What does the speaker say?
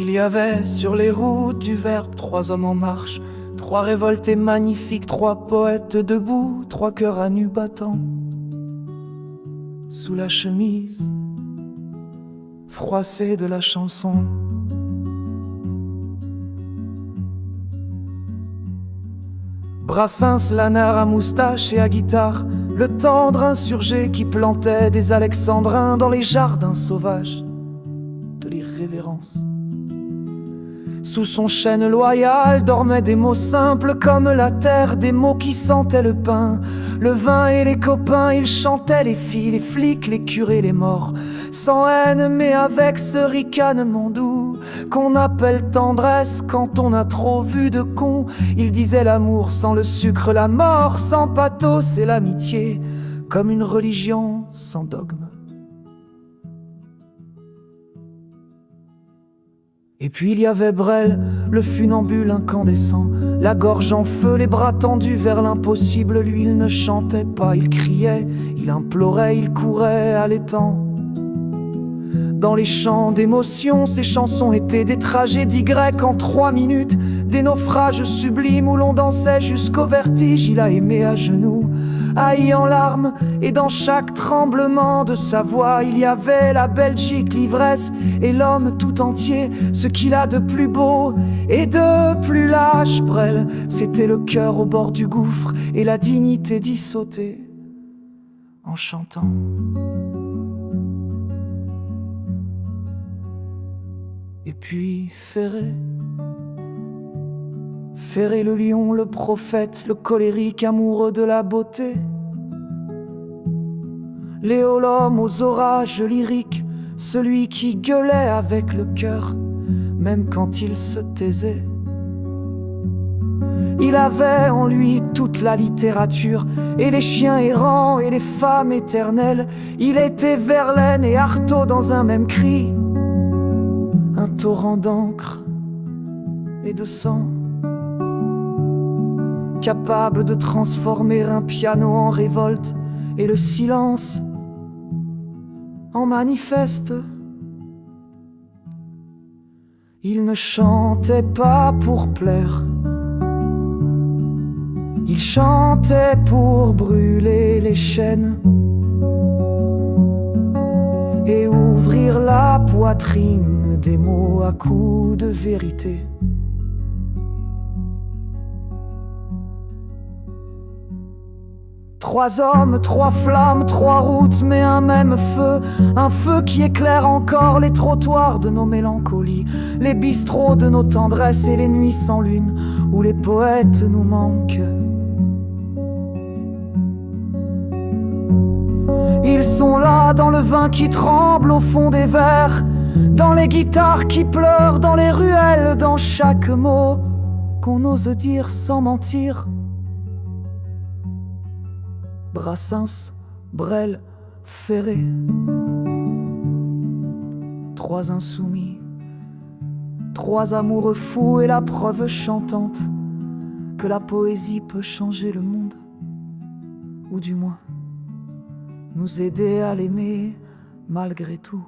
Il y avait sur les routes du Verbe 3 hommes en marche, 3 révoltés magnifiques, 3 poètes debout, 3 cœurs à nu battant. Sous la chemise froissée de la chanson, Brassens, Lanard à moustache et à guitare, le tendre insurgé qui plantait des alexandrins dans les jardins sauvages de l'irrévérence. Sous son chêne loyal dormaient des mots simples comme la terre, des mots qui sentaient le pain, le vin et les copains. Ils chantaient les filles, les flics, les curés, les morts, sans haine mais avec ce ricanement doux qu'on appelle tendresse quand on a trop vu de cons. Ils disaient l'amour sans le sucre, la mort sans pathos et l'amitié comme une religion sans dogme. Et puis il y avait Brel, le funambule incandescent, la gorge en feu, les bras tendus vers l'impossible. Lui il ne chantait pas, il criait, il implorait, il courait allaitant. Dans les chants d'émotion, ces chansons étaient des tragédies grecques en 3 minutes, des naufrages sublimes où l'on dansait jusqu'au vertige. Il a aimé à genoux, haï en larmes, et dans chaque tremblement de sa voix, il y avait la Belgique, l'ivresse et l'homme tout entier. Ce qu'il a de plus beau et de plus lâche, Brel, c'était le cœur au bord du gouffre et la dignité d'y sauter en chantant. Et puis Ferré le lion, le prophète, le colérique amoureux de la beauté. Léo l'homme aux orages lyriques, celui qui gueulait avec le cœur, même quand il se taisait. Il avait en lui toute la littérature, et les chiens errants et les femmes éternelles. Il était Verlaine et Artaud dans un même cri, un torrent d'encre et de sang, capable de transformer un piano en révolte et le silence en manifeste. Il ne chantait pas pour plaire, il chantait pour brûler les chaînes et ouvrir la poitrine des mots à coups de vérité. Trois hommes, 3 flammes, 3 routes, mais un même feu. Un feu qui éclaire encore les trottoirs de nos mélancolies, les bistrots de nos tendresses et les nuits sans lune où les poètes nous manquent. Ils sont là dans le vin qui tremble au fond des verres, dans les guitares qui pleurent, dans les ruelles, dans chaque mot qu'on ose dire sans mentir. Brassens, Brel, Ferré, 3 insoumis, 3 amoureux fous et la preuve chantante que la poésie peut changer le monde, ou du moins nous aider à l'aimer malgré tout.